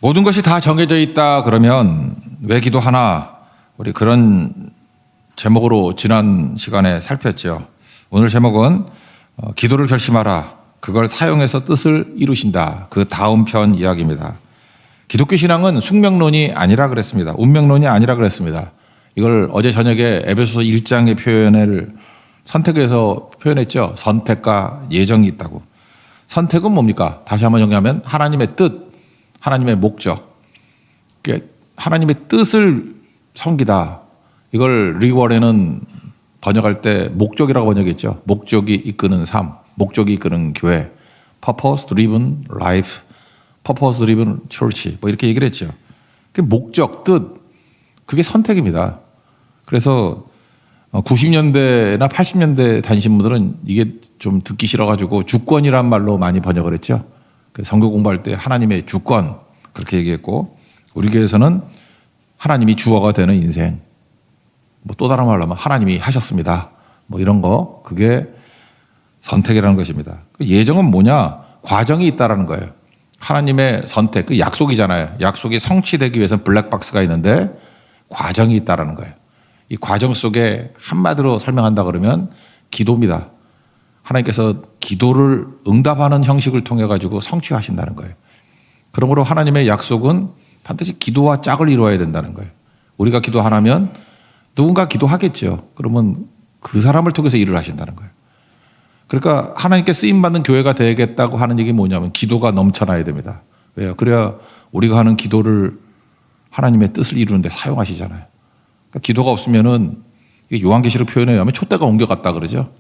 모든 것이 다 정해져 있다 그러면 왜 기도하나? 우리 그런 제목으로 지난 시간에 살폈죠. 오늘 제목은 기도를 결심하라. 그걸 사용해서 뜻을 이루신다. 그 다음 편 이야기입니다. 기독교 신앙은 숙명론이 아니라 그랬습니다. 운명론이 아니라 그랬습니다. 이걸 어제 저녁에 에베소서 1장의 표현을 선택해서 표현했죠. 선택과 예정이 있다고. 선택은 뭡니까? 다시 한번 정리하면 하나님의 뜻, 하나님의 목적. 하나님의 뜻을 섬기다. 이걸 리워렌은 번역할 때 목적이라고 번역했죠. 목적이 이끄는 삶, 목적이 이끄는 교회. Purpose driven life, Purpose driven church. 뭐 이렇게 얘기를 했죠. 그 목적, 뜻, 그게 선택입니다. 그래서 90년대나 80년대 다니신 분들은 이게 좀 듣기 싫어가지고 주권이란 말로 많이 번역을 했죠. 성경 공부할 때 하나님의 주권 그렇게 얘기했고, 우리 교회에서는 하나님이 주어가 되는 인생, 뭐 또 다른 말로 하면 하나님이 하셨습니다. 뭐 이런 거, 그게 선택이라는 것입니다. 예정은 뭐냐? 과정이 있다라는 거예요. 하나님의 선택, 그 약속이잖아요. 약속이 성취되기 위해서는 블랙박스가 있는데 과정이 있다라는 거예요. 이 과정 속에 한마디로 설명한다 그러면 기도입니다. 하나님께서 기도를 응답하는 형식을 통해 가지고 성취하신다는 거예요. 그러므로 하나님의 약속은 반드시 기도와 짝을 이루어야 된다는 거예요. 우리가 기도 하나면 누군가 기도하겠죠. 그러면 그 사람을 통해서 일을 하신다는 거예요. 그러니까 하나님께 쓰임받는 교회가 되겠다고 하는 얘기 뭐냐면 기도가 넘쳐나야 됩니다. 왜요? 그래야 우리가 하는 기도를 하나님의 뜻을 이루는 데 사용하시잖아요. 그러니까 기도가 없으면은 요한계시록 표현에 의하면 촛대가 옮겨갔다 그러죠.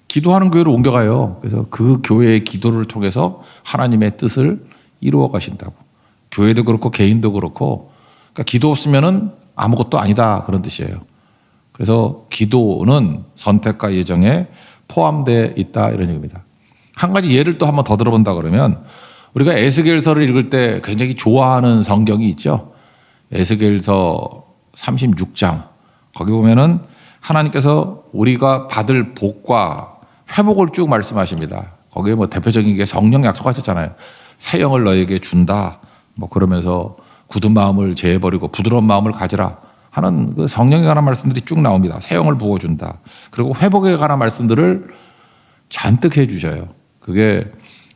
기도하는 교회로 옮겨가요. 그래서 그 교회의 기도를 통해서 하나님의 뜻을 이루어 가신다고. 교회도 그렇고 개인도 그렇고, 그러니까 기도 없으면은 아무것도 아니다 그런 뜻이에요. 그래서 기도는 선택과 예정에 포함되어 있다 이런 얘기입니다. 한 가지 예를 또 한번 더 들어본다 그러면, 우리가 에스겔서를 읽을 때 굉장히 좋아하는 성경이 있죠. 에스겔서 36장. 거기 보면은 하나님께서 우리가 받을 복과 회복을 쭉 말씀하십니다. 거기에 뭐 대표적인 게 성령 약속하셨잖아요. 새 영을 너에게 준다. 뭐 그러면서 굳은 마음을 제해버리고 부드러운 마음을 가지라 하는 그 성령에 관한 말씀들이 쭉 나옵니다. 새 영을 부어준다. 그리고 회복에 관한 말씀들을 잔뜩 해주셔요. 그게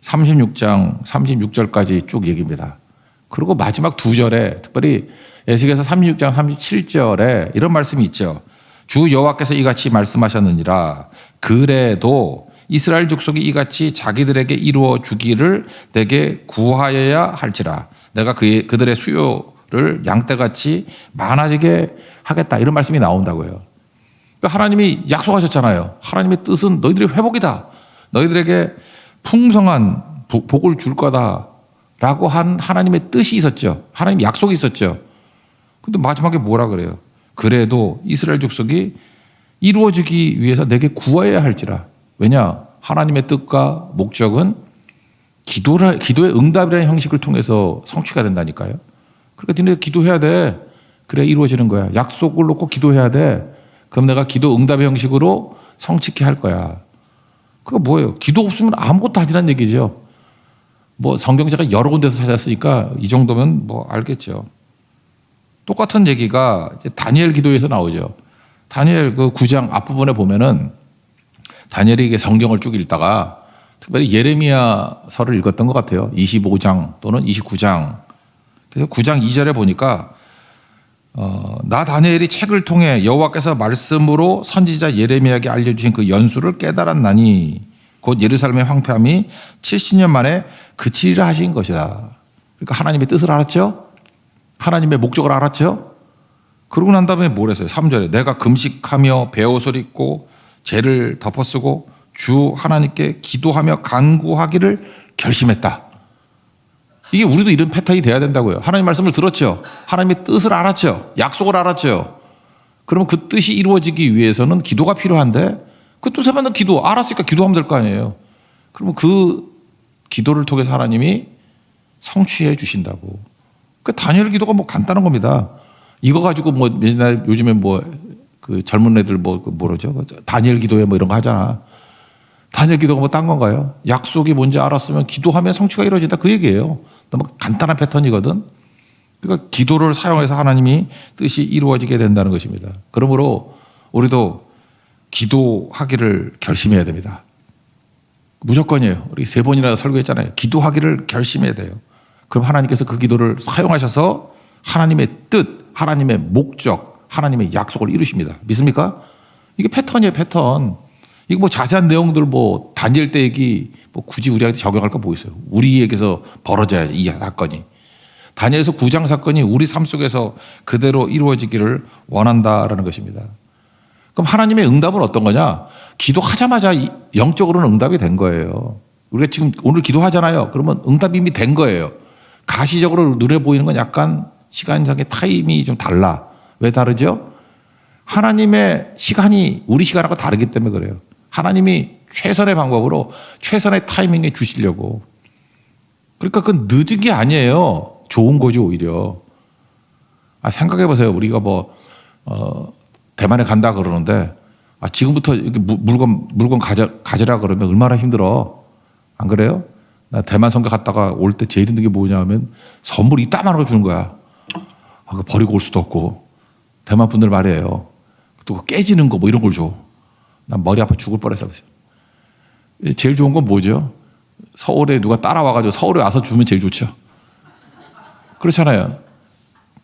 36장 36절까지 쭉 얘기입니다. 그리고 마지막 두 절에 특별히 에스겔서 36장 37절에 이런 말씀이 있죠. 주 여호와께서 이같이 말씀하셨느니라. 그래도 이스라엘 족속이 이같이 자기들에게 이루어 주기를 내게 구하여야 할지라. 내가 그들의 수요를 양떼같이 많아지게 하겠다. 이런 말씀이 나온다고요. 그러니까 하나님이 약속하셨잖아요. 하나님의 뜻은 너희들의 회복이다. 너희들에게 풍성한 복을 줄 거다. 라고 한 하나님의 뜻이 있었죠. 하나님의 약속이 있었죠. 근데 마지막에 뭐라 그래요? 그래도 이스라엘 족속이 이루어지기 위해서 내게 구해야 할지라. 왜냐? 하나님의 뜻과 목적은 기도의 응답이라는 형식을 통해서 성취가 된다니까요. 그러니까 너네 기도해야 돼. 그래 이루어지는 거야. 약속을 놓고 기도해야 돼. 그럼 내가 기도 응답의 형식으로 성취케 할 거야. 그거 뭐예요? 기도 없으면 아무것도 하지란 얘기죠. 뭐 성경제가 여러 군데서 찾았으니까 이 정도면 뭐 알겠죠. 똑같은 얘기가 이제 다니엘 기도에서 나오죠. 다니엘 그 9장 앞부분에 보면은 다니엘이 이게 성경을 쭉 읽다가 특별히 예레미야서를 읽었던 것 같아요. 25장 또는 29장. 그래서 9장 2절에 보니까 나 다니엘이 책을 통해 여호와께서 말씀으로 선지자 예레미야에게 알려주신 그 연수를 깨달았나니 곧 예루살렘의 황폐함이 70년 만에 그치리라 하신 것이라. 그러니까 하나님의 뜻을 알았죠. 하나님의 목적을 알았죠. 그러고 난 다음에 뭘 했어요? 3절에 내가 금식하며 베옷을 입고 죄를 덮어쓰고 주 하나님께 기도하며 간구하기를 결심했다. 이게 우리도 이런 패턴이 돼야 된다고요. 하나님 말씀을 들었죠. 하나님의 뜻을 알았죠. 약속을 알았죠. 그러면 그 뜻이 이루어지기 위해서는 기도가 필요한데 그 뜻에 맞는 기도 알았으니까 기도하면 될 거 아니에요. 그러면 그 기도를 통해서 하나님이 성취해 주신다고. 그 다니엘 기도가 뭐 간단한 겁니다. 이거 가지고 뭐 맨날 요즘에 뭐 그 젊은 애들 뭐라죠? 다니엘 기도회 뭐 이런 거 하잖아. 다니엘 기도가 뭐 딴 건가요? 약속이 뭔지 알았으면 기도하면 성취가 이루어진다 그 얘기예요. 너무 간단한 패턴이거든. 그러니까 기도를 사용해서 하나님이 뜻이 이루어지게 된다는 것입니다. 그러므로 우리도 기도하기를 결심해야 됩니다. 무조건이에요. 우리 3번이나 설교했잖아요. 기도하기를 결심해야 돼요. 그럼 하나님께서 그 기도를 사용하셔서 하나님의 뜻, 하나님의 목적, 하나님의 약속을 이루십니다. 믿습니까? 이게 패턴이에요, 패턴. 이거 뭐 자세한 내용들 뭐 다니엘 때 얘기 뭐 굳이 우리한테 적용할 거 뭐 있어요? 우리에게서 벌어져야지, 이 사건이. 다니엘서 9장 사건이 우리 삶 속에서 그대로 이루어지기를 원한다라는 것입니다. 그럼 하나님의 응답은 어떤 거냐? 기도하자마자 영적으로는 응답이 된 거예요. 우리가 지금 오늘 기도하잖아요. 그러면 응답이 이미 된 거예요. 가시적으로 눈에 보이는 건 약간 시간상의 타임이 좀 달라. 왜 다르죠? 하나님의 시간이 우리 시간하고 다르기 때문에 그래요. 하나님이 최선의 방법으로 최선의 타이밍에 주시려고. 그러니까 그건 늦은 게 아니에요. 좋은 거죠, 오히려. 생각해 보세요. 우리가 대만에 간다 그러는데, 지금부터 이렇게 물건 가져라 그러면 얼마나 힘들어. 안 그래요? 나 대만 선교 갔다가 올 때 제일 힘든 게 뭐냐 하면 선물 이따만한 거 주는 거야. 그거 버리고 올 수도 없고. 대만 분들 말이에요. 또 깨지는 거 뭐 이런 걸 줘. 난 머리 아파 죽을 뻔했어. 제일 좋은 건 뭐죠? 서울에 누가 따라와가지고 서울에 와서 주면 제일 좋죠. 그렇잖아요.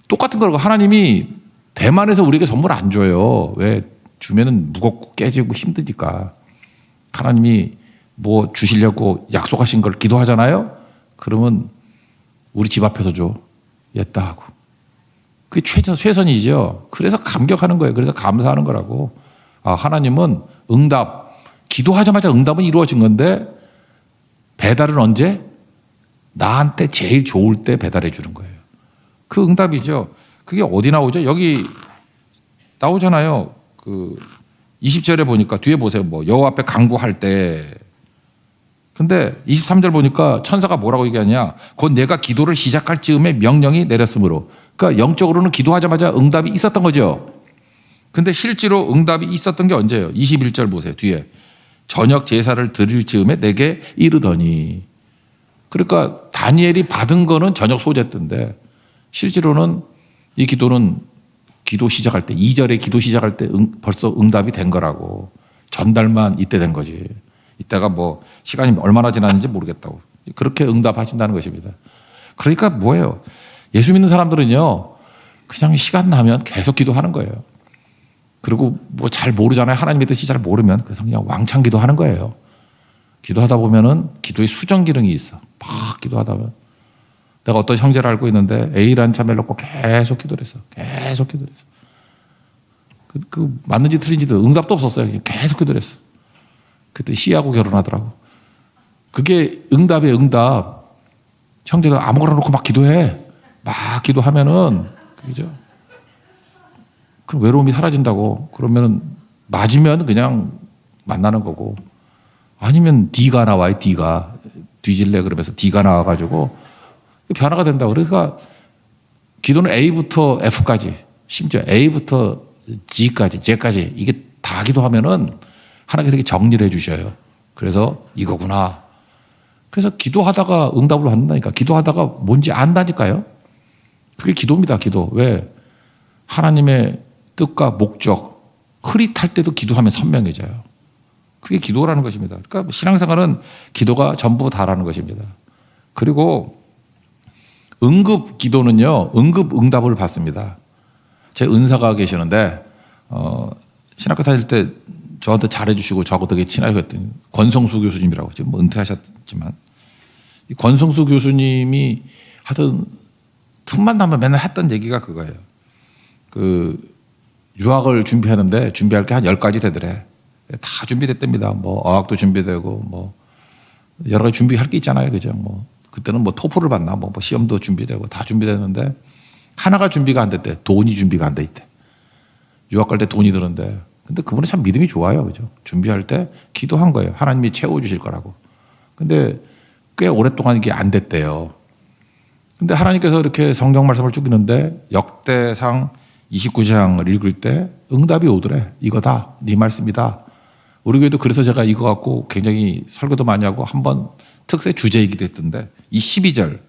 똑같은 거라고. 하나님이 대만에서 우리에게 선물 안 줘요. 왜? 주면은 무겁고 깨지고 힘드니까. 하나님이 뭐 주시려고 약속하신 걸 기도하잖아요. 그러면 우리 집 앞에서 줘. 했다 하고. 그게 최선이죠. 그래서 감격하는 거예요. 그래서 감사하는 거라고. 하나님은 응답, 기도하자마자 응답은 이루어진 건데 배달은 언제? 나한테 제일 좋을 때 배달해 주는 거예요. 그 응답이죠. 그게 어디 나오죠? 여기 나오잖아요. 20절에 보니까 뒤에 보세요. 여호와 앞에 간구할 때. 근데 23절 보니까 천사가 뭐라고 얘기하냐? 곧 내가 기도를 시작할 즈음에 명령이 내렸으므로. 그러니까 영적으로는 기도하자마자 응답이 있었던 거죠. 근데 실제로 응답이 있었던 게 언제예요? 21절 보세요. 뒤에. 저녁 제사를 드릴 즈음에 내게 이르더니. 그러니까 다니엘이 받은 거는 저녁 소제 때인데 실제로는 이 기도는 기도 시작할 때 2절에 기도 시작할 때 벌써 응답이 된 거라고. 전달만 이때 된 거지. 이때가 시간이 얼마나 지났는지 모르겠다고. 그렇게 응답하신다는 것입니다. 그러니까 뭐예요? 예수 믿는 사람들은요, 그냥 시간 나면 계속 기도하는 거예요. 그리고 잘 모르잖아요. 하나님의 뜻이 잘 모르면 그래서 그냥 왕창 기도하는 거예요. 기도하다 보면은 기도의 수정 기능이 있어. 막 기도하다 보면. 내가 어떤 형제를 알고 있는데 A라는 자매를 놓고 계속 기도를 했어. 계속 기도를 했어. 맞는지 틀린지도 응답도 없었어요. 계속 기도를 했어. 그때 C하고 결혼하더라고. 그게 응답의 응답. 형제가 아무거나 놓고 막 기도해. 막 기도하면은, 그죠? 그럼 외로움이 사라진다고. 그러면은 맞으면 그냥 만나는 거고. 아니면 D가 나와요, D가. 뒤질래 그러면서 D가 나와가지고 변화가 된다고. 그러니까 기도는 A부터 F까지, 심지어 A부터 Z까지 이게 다 기도하면은 하나님께서 정리를 해 주셔요. 그래서 이거구나. 그래서 기도하다가 응답을 받는다니까. 기도하다가 뭔지 안다니까요. 그게 기도입니다, 기도. 왜? 하나님의 뜻과 목적, 흐릿할 때도 기도하면 선명해져요. 그게 기도라는 것입니다. 그러니까 신앙생활은 기도가 전부 다라는 것입니다. 그리고 응급 기도는요, 응급 응답을 받습니다. 제 은사가 계시는데, 신학교 다닐 때 저한테 잘해주시고 저하고 되게 친하게 했더니 권성수 교수님이라고 지금 은퇴하셨지만, 이 권성수 교수님이 하던 틈만 나면 맨날 했던 얘기가 그거예요. 유학을 준비하는데 준비할 게 한 10가지 되더래. 다 준비됐답니다. 어학도 준비되고, 여러 가지 준비할 게 있잖아요. 그죠? 그때는 토플을 받나, 시험도 준비되고 다 준비됐는데, 하나가 준비가 안 됐대. 돈이 준비가 안 돼 있대. 유학 갈 때 돈이 드는데. 근데 그분은 참 믿음이 좋아요. 그죠? 준비할 때 기도한 거예요. 하나님이 채워주실 거라고. 근데 꽤 오랫동안 이게 안 됐대요. 근데 하나님께서 이렇게 성경 말씀을 쭉 읽는데 역대상 29장을 읽을 때 응답이 오더래. 이거다. 네 말씀이다. 우리 교회도 그래서 제가 이거 갖고 굉장히 설교도 많이 하고 한번 특세 주제이기도 했던데 이 12절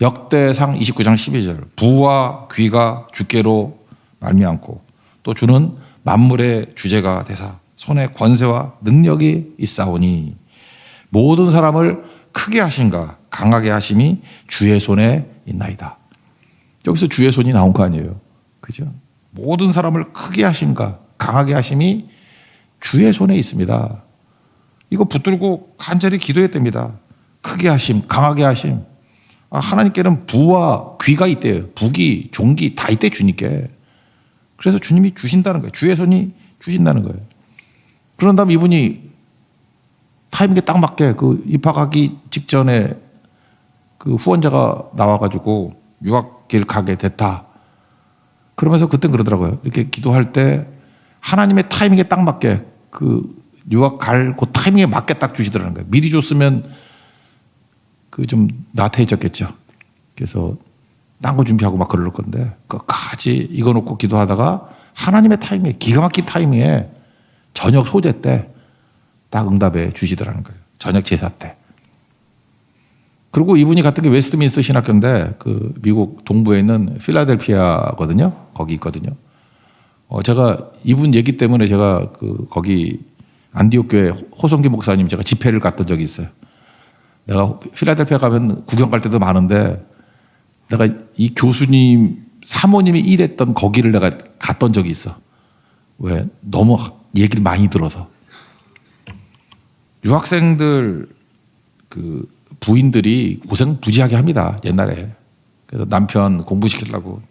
역대상 29장 12절 부와 귀가 주께로 말미암고 또 주는 만물의 주제가 되사 손에 권세와 능력이 있사오니 모든 사람을 크게 하신가 강하게 하심이 주의 손에 있나이다. 여기서 주의 손이 나온 거 아니에요. 그죠? 모든 사람을 크게 하심과 강하게 하심이 주의 손에 있습니다. 이거 붙들고 간절히 기도해야 됩니다. 크게 하심, 강하게 하심. 하나님께는 부와 귀가 있대요. 부기, 종기 다 있대 주님께. 그래서 주님이 주신다는 거예요. 주의 손이 주신다는 거예요. 그런 다음 이분이 타이밍에 딱 맞게 그 입학하기 직전에 그 후원자가 나와가지고 유학길 가게 됐다. 그러면서 그땐 그러더라고요. 이렇게 기도할 때 하나님의 타이밍에 딱 맞게 그 유학 갈 그 타이밍에 맞게 딱 주시더라는 거예요. 미리 줬으면 그 좀 나태해졌겠죠. 그래서 딴 거 준비하고 막 그럴 건데 끝까지 이거 놓고 기도하다가 하나님의 타이밍에 기가 막힌 타이밍에 저녁 소제 때 딱 응답해 주시더라는 거예요. 저녁 제사 때. 그리고 이분이 갔던 게 웨스트민스터 신학교인데 그 미국 동부에 있는 필라델피아거든요. 거기 있거든요. 제가 이분 얘기 때문에 제가 그 거기 안디옥 교회 호성기 목사님 제가 집회를 갔던 적이 있어요. 내가 필라델피아 가면 구경 갈 때도 많은데 내가 이 교수님 사모님이 일했던 거기를 내가 갔던 적이 있어. 왜? 너무 얘기를 많이 들어서. 유학생들 그 부인들이 고생 무지하게 합니다. 옛날에. 그래서 남편 공부시키려고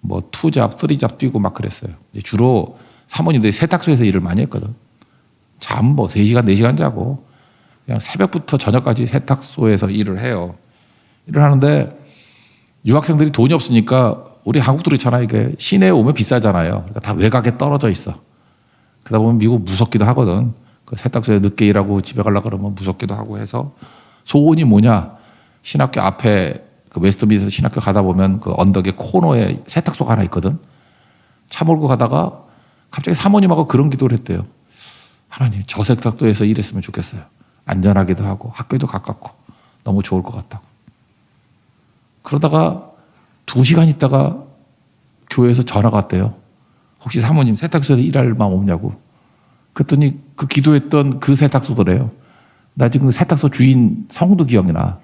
뭐 2잡, 3잡 뛰고 막 그랬어요. 주로 사모님들이 세탁소에서 일을 많이 했거든. 잠 뭐 3시간, 4시간 자고 그냥 새벽부터 저녁까지 세탁소에서 일을 해요. 일을 하는데 유학생들이 돈이 없으니까 우리 한국도 그렇잖아요. 이게 시내에 오면 비싸잖아요. 그러니까 다 외곽에 떨어져 있어. 그러다 보면 미국 무섭기도 하거든. 그 세탁소에 늦게 일하고 집에 가려고 그러면 무섭기도 하고 해서 소원이 뭐냐. 신학교 앞에 그 웨스트민스터 신학교 가다 보면 그 언덕의 코너에 세탁소가 하나 있거든. 차 몰고 가다가 갑자기 사모님하고 그런 기도를 했대요. 하나님, 저 세탁소에서 일했으면 좋겠어요. 안전하기도 하고 학교도 가깝고 너무 좋을 것 같다고. 그러다가 2시간 있다가 교회에서 전화가 왔대요. 혹시 사모님 세탁소에서 일할 마음 없냐고. 그랬더니 그 기도했던 그 세탁소더래요. 나 지금 세탁소 주인 성도 기억이 나.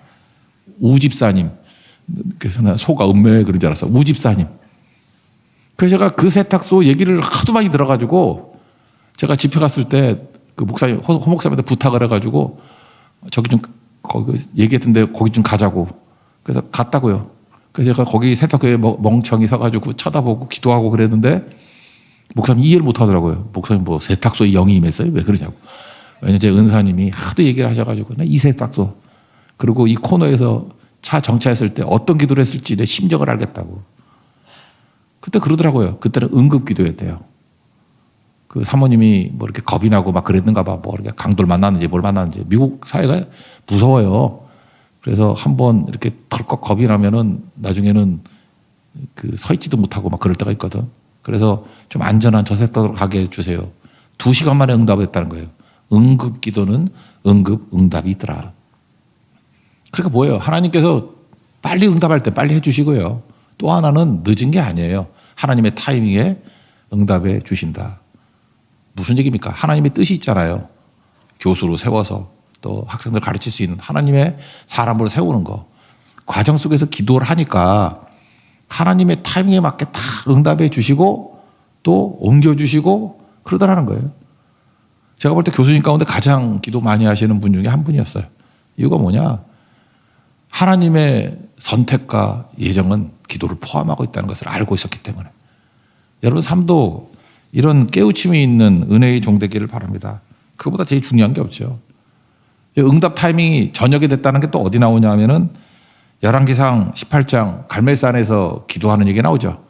우집사님. 그래서 나 소가 음매 그런 줄 알았어. 우집사님. 그래서 제가 그 세탁소 얘기를 하도 많이 들어가지고 제가 집회 갔을 때 그 목사님, 호 목사님한테 부탁을 해가지고 저기 좀 거기 얘기했던데 거기 좀 가자고. 그래서 갔다고요. 그래서 제가 거기 세탁소에 멍청이 서가지고 쳐다보고 기도하고 그랬는데 목사님 이해를 못 하더라고요. 목사님 뭐 세탁소에 영이 임했어요? 왜 그러냐고. 왜냐면 제 은사님이 하도 얘기를 하셔가지고 이 세탁소 그리고 이 코너에서 차 정차했을 때 어떤 기도를 했을지 내 심정을 알겠다고. 그때 그러더라고요. 그때는 응급 기도였대요. 그 사모님이 뭐 이렇게 겁이 나고 막 그랬는가 봐. 뭐 이렇게 강도를 만났는지 뭘 만났는지. 미국 사회가 무서워요. 그래서 한번 이렇게 덜컥 겁이 나면은 나중에는 그 서 있지도 못하고 막 그럴 때가 있거든. 그래서 좀 안전한 저세탁소로 가게 해주세요. 2시간 만에 응답했다는 거예요. 응급 기도는 응급 응답이 있더라. 그러니까 뭐예요? 하나님께서 빨리 응답할 때 빨리 해주시고요. 또 하나는 늦은 게 아니에요. 하나님의 타이밍에 응답해 주신다. 무슨 얘기입니까? 하나님의 뜻이 있잖아요. 교수로 세워서 또 학생들 가르칠 수 있는 하나님의 사람으로 세우는 거. 과정 속에서 기도를 하니까 하나님의 타이밍에 맞게 다 응답해 주시고 또 옮겨주시고 그러더라는 거예요. 제가 볼 때 교수님 가운데 가장 기도 많이 하시는 분 중에 한 분이었어요. 이유가 뭐냐? 하나님의 선택과 예정은 기도를 포함하고 있다는 것을 알고 있었기 때문에. 여러분 삶도 이런 깨우침이 있는 은혜의 종되기를 바랍니다. 그거보다 제일 중요한 게 없죠. 응답 타이밍이 저녁에 됐다는 게 또 어디 나오냐 하면은 열왕기상 18장 갈멜산에서 기도하는 얘기 나오죠.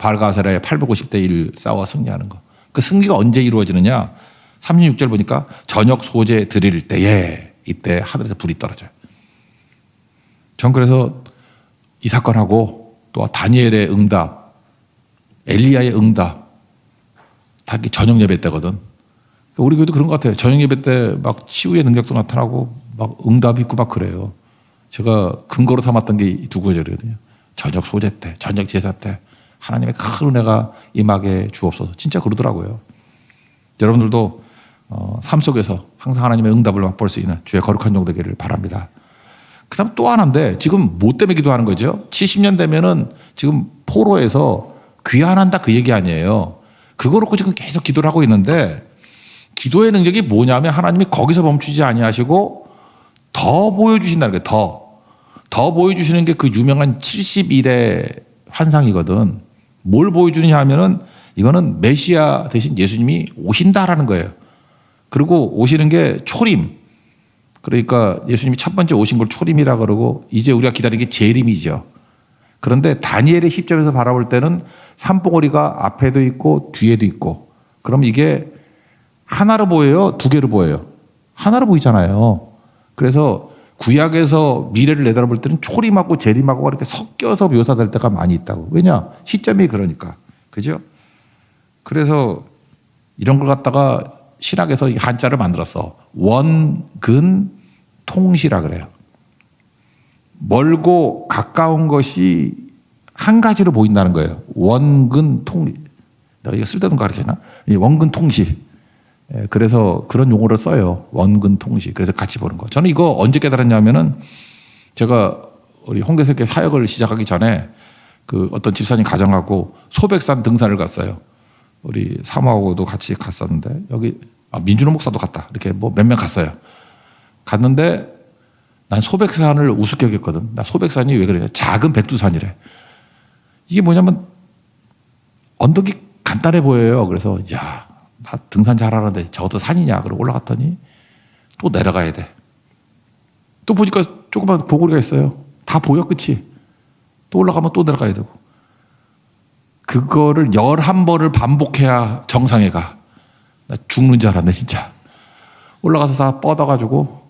발가세라의 850대 1 싸워 승리하는 거. 그 승리가 언제 이루어지느냐? 36절 보니까 저녁 소제 드릴 때에 이때 하늘에서 불이 떨어져요. 전 그래서 이 사건하고 또 다니엘의 응답, 엘리야의 응답 다 저녁 예배 때거든. 우리 교회도 그런 것 같아요. 저녁 예배 때 막 치유의 능력도 나타나고 막 응답이 있고 막 그래요. 제가 근거로 삼았던 게 두 구절이거든요. 저녁 소재 때, 저녁 제사 때 하나님의 큰 은혜가 임하게 주옵소서. 진짜 그러더라고요. 여러분들도 삶 속에서 항상 하나님의 응답을 맛볼 수 있는 주의 거룩한 종 되기를 바랍니다. 그 다음 또 하나인데 지금 뭐 때문에 기도하는 거죠? 70년 되면은 지금 포로에서 귀환한다 그 얘기 아니에요. 그거 놓고 지금 계속 기도를 하고 있는데 기도의 능력이 뭐냐면 하나님이 거기서 멈추지 아니하시고 더 보여주신다는 거예요. 더 보여주시는 게 그 유명한 70일의 환상이거든. 뭘 보여주느냐 하면은 이거는 메시아 대신 예수님이 오신다라는 거예요. 그리고 오시는 게 초림. 그러니까 예수님이 첫 번째 오신 걸 초림이라 그러고 이제 우리가 기다리는 게 재림이죠. 그런데 다니엘의 10절에서 바라볼 때는 산봉우리가 앞에도 있고 뒤에도 있고 그럼 이게 하나로 보여요? 두 개로 보여요? 하나로 보이잖아요. 그래서 구약에서 미래를 내다볼 때는 초림하고 재림하고 이렇게 섞여서 묘사될 때가 많이 있다고. 왜냐? 시점이 그러니까. 그죠? 그래서 이런 걸 갖다가 신학에서 이 한자를 만들었어. 원근통시라 그래요. 멀고 가까운 것이 한 가지로 보인다는 거예요. 원근통시. 내가 이거 쓸데없는 거 가르치나? 원근통시. 그래서 그런 용어를 써요. 원근통시. 그래서 같이 보는 거. 저는 이거 언제 깨달았냐면은 제가 우리 홍대석교 사역을 시작하기 전에 그 어떤 집사님 가정하고 소백산 등산을 갔어요. 우리 사모하고도 같이 갔었는데 여기 민준호 목사도 갔다. 이렇게 뭐 몇 명 갔어요. 갔는데 난 소백산을 우습게 여겼거든. 나 소백산이 왜 그러냐. 작은 백두산이래. 이게 뭐냐면 언덕이 간단해 보여요. 그래서 야, 나 등산 잘하는데 저것도 산이냐. 그러고 올라갔더니 또 내려가야 돼. 또 보니까 조그만 보고리가 있어요. 다 보여 끝이. 또 올라가면 또 내려가야 되고. 그거를 11번을 반복해야 정상에 가. 나 죽는 줄 알았네 진짜. 올라가서 다 뻗어가지고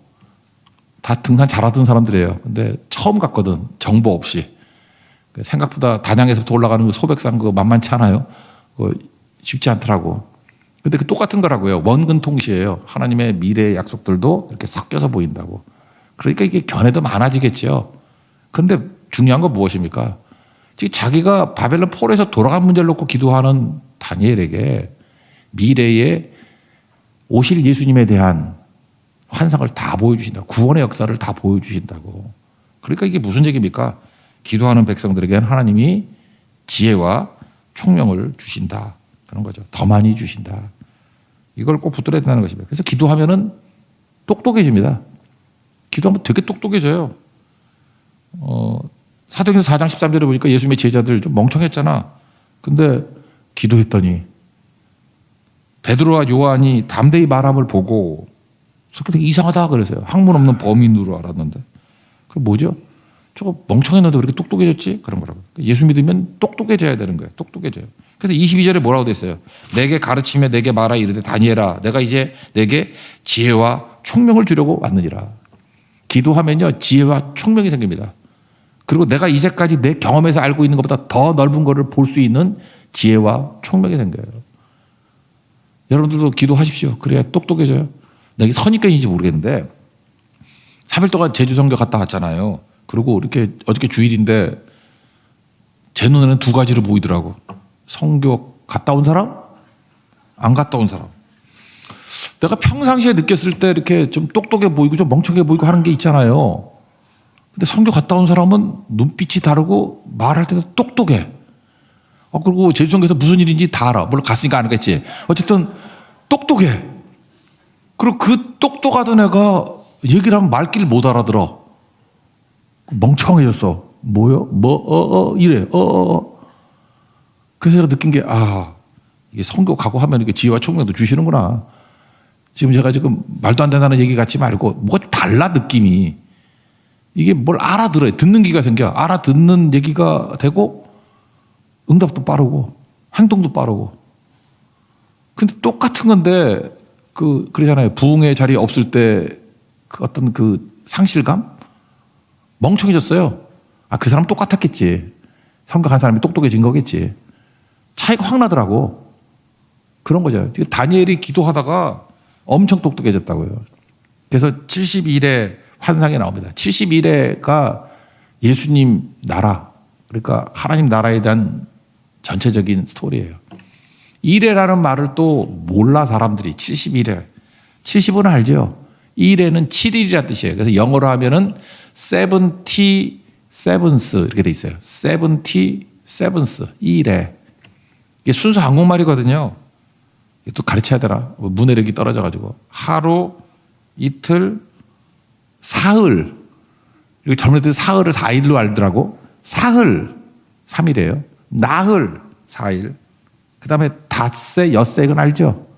다 등산 잘하던 사람들이에요. 근데 처음 갔거든. 정보 없이. 생각보다 단양에서부터 올라가는 그 소백산 그거 만만치 않아요. 그거 쉽지 않더라고. 근데 그 똑같은 거라고요. 원근통시예요. 하나님의 미래의 약속들도 이렇게 섞여서 보인다고. 그러니까 이게 견해도 많아지겠죠. 근데 중요한 건 무엇입니까? 지금 자기가 바벨론 포로에서 돌아간 문제를 놓고 기도하는 다니엘에게 미래에 오실 예수님에 대한 환상을 다 보여주신다. 구원의 역사를 다 보여주신다고. 그러니까 이게 무슨 얘기입니까? 기도하는 백성들에게는 하나님이 지혜와 총명을 주신다. 그런 거죠. 더 많이 주신다. 이걸 꼭 붙들어야 된다는 것입니다. 그래서 기도하면은 똑똑해집니다. 기도하면 되게 똑똑해져요. 사도행전 4장 13절에 보니까 예수님의 제자들 좀 멍청했잖아. 근데 기도했더니 베드로와 요한이 담대히 말함을 보고 되게 이상하다 그래서요. 학문 없는 범인으로 알았는데. 그 뭐죠? 저거 멍청했는데 왜 이렇게 똑똑해졌지? 그런 거라고. 예수 믿으면 똑똑해져야 되는 거예요. 똑똑해져요. 그래서 22절에 뭐라고 됐어요? 내게 가르치며 내게 말하 이르되 다니엘아 내가 이제 내게 지혜와 총명을 주려고 왔느니라. 기도하면요 지혜와 총명이 생깁니다. 그리고 내가 이제까지 내 경험에서 알고 있는 것보다 더 넓은 것을 볼 수 있는 지혜와 총명이 생겨요. 여러분들도 기도하십시오. 그래야 똑똑해져요. 내가 선입견인지 모르겠는데 3일 동안 제주 성교 갔다 왔잖아요. 그리고 이렇게 어저께 주일인데 제 눈에는 두 가지로 보이더라고. 성교 갔다 온 사람, 안 갔다 온 사람. 내가 평상시에 느꼈을 때 이렇게 좀 똑똑해 보이고 좀 멍청해 보이고 하는 게 있잖아요. 근데 성교 갔다 온 사람은 눈빛이 다르고 말할 때도 똑똑해. 그리고 제주성교에서 무슨 일인지 다 알아. 물론 갔으니까 알겠지. 어쨌든 똑똑해. 그리고 그 똑똑하던 애가 얘기를 하면 말귀를 못 알아들어. 멍청해졌어. 뭐요? 이래. 그래서 제가 느낀 게, 이게 성교 가고 하면 이게 지혜와 총명도 주시는구나. 지금 제가 지금 말도 안 된다는 얘기 같지 말고, 뭐가 달라, 느낌이. 이게 뭘 알아들어요. 듣는 기가 생겨. 알아듣는 얘기가 되고, 응답도 빠르고, 행동도 빠르고. 근데 똑같은 건데, 그러잖아요. 부흥의 자리에 없을 때, 그 어떤 그 상실감? 멍청해졌어요. 그 사람 똑같았겠지. 성격한 사람이 똑똑해진 거겠지. 차이가 확 나더라고. 그런 거죠. 다니엘이 기도하다가 엄청 똑똑해졌다고요. 그래서 72일의 환상이 나옵니다. 71회가 예수님 나라, 그러니까 하나님 나라에 대한 전체적인 스토리예요. 1회라는 말을 또 몰라 사람들이. 71회. 70은 알죠? 1회는 7일이라는 뜻이에요. 그래서 영어로 하면은 77th 이렇게 돼 있어요. 77th 1회. 이게 순수 한국말이거든요. 또 가르쳐야 되나? 문해력이 떨어져가지고. 하루, 이틀, 사흘. 그리고 젊은 애들 사흘을 4일로 알더라고. 사흘, 3일이에요. 나흘, 4일. 그 다음에 닷새, 엿새, 이건 알죠?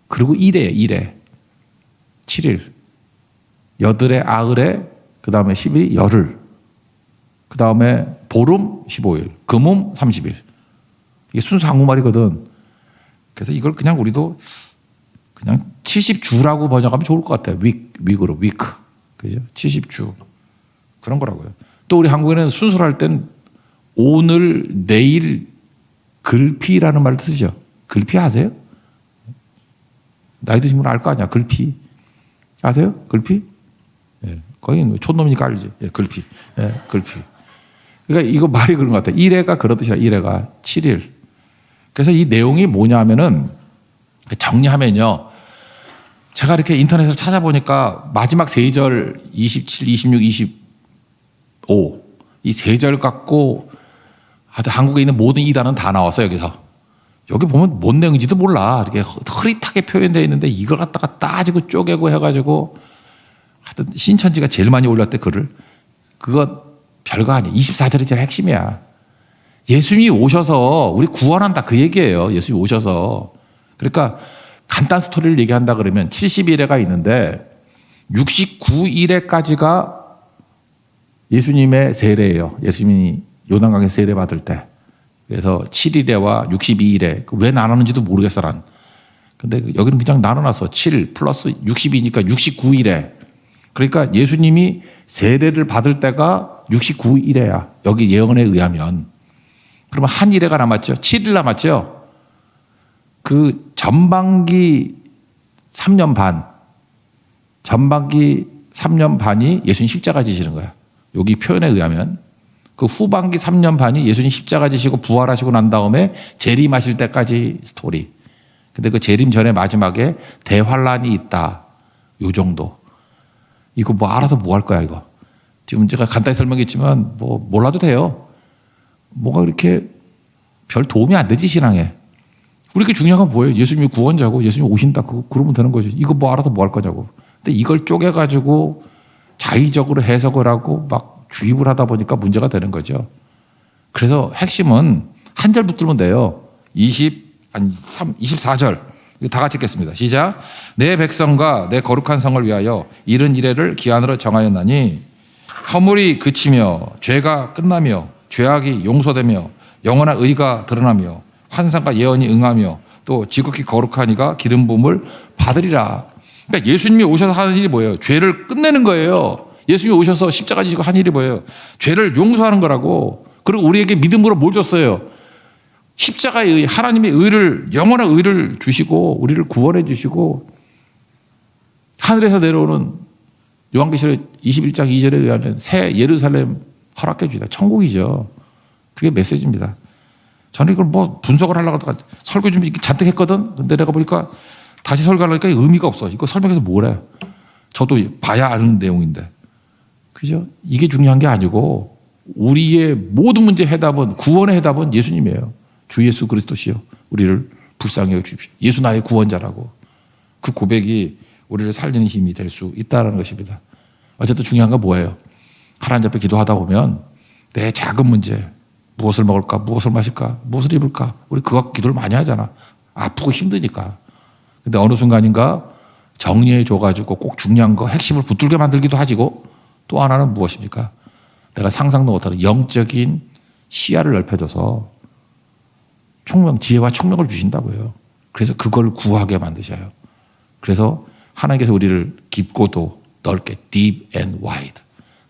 그리고 1회, 7일. 여들에, 아흘에, 그 다음에 12, 열흘. 그 다음에 보름, 15일. 금음, 30일. 이게 순수 한국말이거든. 그래서 이걸 그냥 우리도 그냥 70주라고 번역하면 좋을 것 같아요. 윅으로, 위크. 그죠? 70주. 그런 거라고요. 또 우리 한국에는 순서를 할 땐 오늘, 내일, 글피라는 말도 쓰죠. 글피 아세요? 나이 드신 분 알 거 아니야. 글피. 아세요? 글피? 예. 거기 촌놈이니까 알지. 예, 글피. 예, 글피. 그러니까 이거 말이 그런 것 같아요. 1회가 그런 뜻이라 1회가 7일. 그래서 이 내용이 뭐냐 하면은 정리하면요. 제가 이렇게 인터넷에서 찾아보니까 마지막 세 절 27, 26, 25 이 세 절 갖고 한국에 있는 모든 이단은 다 나왔어요. 여기 보면 뭔 내용인지도 몰라. 이렇게 흐릿하게 표현되어 있는데 이걸 갖다가 따지고 쪼개고 해가지고 하여튼 신천지가 제일 많이 올렸대 글을. 그거 별거 아니야. 24절이 제일 핵심이야. 예수님이 오셔서 우리 구원한다 그 얘기예요. 예수님이 오셔서. 그러니까 간단 스토리를 얘기한다 그러면 71회가 있는데 69일에까지가 예수님의 세례예요. 예수님이 요단강에 세례 받을 때. 그래서 7일에와 62일에 왜 나누는지도 모르겠어 난. 근데 여기는 그냥 나눠놨어. 7 플러스 62니까 69일에. 그러니까 예수님이 세례를 받을 때가 69일에야. 여기 예언에 의하면. 그러면 한 일회가 남았죠. 7일 남았죠. 그 전반기 3년 반. 전반기 3년 반이 예수님 십자가 지시는 거야. 여기 표현에 의하면. 그 후반기 3년 반이 예수님 십자가 지시고 부활하시고 난 다음에 재림하실 때까지 스토리. 근데 그 재림 전에 마지막에 대환란이 있다. 요 정도. 이거 뭐 알아서 뭐 할 거야 이거. 지금 제가 간단히 설명했지만 뭐 몰라도 돼요. 뭐가 이렇게 별 도움이 안 되지 신앙에. 우리 게 중요한 건 뭐예요? 예수님이 구원자고 예수님이 오신다. 그러면 되는 거죠. 이거 뭐 알아서 뭐 할 거냐고. 근데 이걸 쪼개가지고 자의적으로 해석을 하고 막 주입을 하다 보니까 문제가 되는 거죠. 그래서 핵심은 한 절 붙들면 돼요. 24절. 이거 다 같이 읽겠습니다. 시작. 내 백성과 내 거룩한 성을 위하여 이른 이래를 기한으로 정하였나니 허물이 그치며 죄가 끝나며 죄악이 용서되며 영원한 의가 드러나며 환상과 예언이 응하며 또 지극히 거룩하니가 기름 부음을 받으리라. 그러니까 예수님이 오셔서 하는 일이 뭐예요? 죄를 끝내는 거예요. 예수님이 오셔서 십자가 지시고 한 일이 뭐예요? 죄를 용서하는 거라고. 그리고 우리에게 믿음으로 뭘 줬어요? 십자가의 의, 하나님의 의를, 영원한 의를 주시고 우리를 구원해 주시고 하늘에서 내려오는 요한계시록 21장 2절에 의하면 새 예루살렘 허락해 주시다. 천국이죠. 그게 메시지입니다. 저는 이걸 뭐 분석을 하려고 하다가 설교 준비 잔뜩 했거든. 근데 내가 보니까 다시 설교하려니까 의미가 없어. 이거 설명해서 뭐래. 저도 봐야 아는 내용인데. 그죠? 이게 중요한 게 아니고 우리의 모든 문제 해답은 구원의 해답은 예수님이에요. 주 예수 그리스도시요. 우리를 불쌍히 여주십시오. 예수 나의 구원자라고. 그 고백이 우리를 살리는 힘이 될 수 있다는 것입니다. 어쨌든 중요한 건 뭐예요? 하나님 앞에 기도하다 보면 내 작은 문제 무엇을 먹을까? 무엇을 마실까? 무엇을 입을까? 우리 그거 갖고 기도를 많이 하잖아. 아프고 힘드니까. 근데 어느 순간인가 정리해 줘가지고 꼭 중요한 거 핵심을 붙들게 만들기도 하지고 또 하나는 무엇입니까? 내가 상상도 못하는 영적인 시야를 넓혀줘서 지혜와 총명을 주신다고요. 그래서 그걸 구하게 만드셔요. 그래서 하나님께서 우리를 깊고도 넓게 deep and wide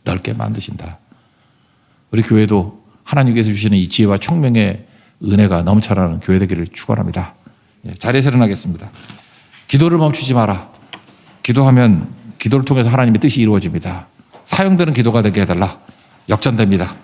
넓게 만드신다. 우리 교회도 하나님께서 주시는 이 지혜와 총명의 은혜가 넘쳐나는 교회 되기를 축원합니다. 자리에서 일어나겠습니다. 기도를 멈추지 마라. 기도하면 기도를 통해서 하나님의 뜻이 이루어집니다. 사용되는 기도가 되게 해달라. 역전됩니다.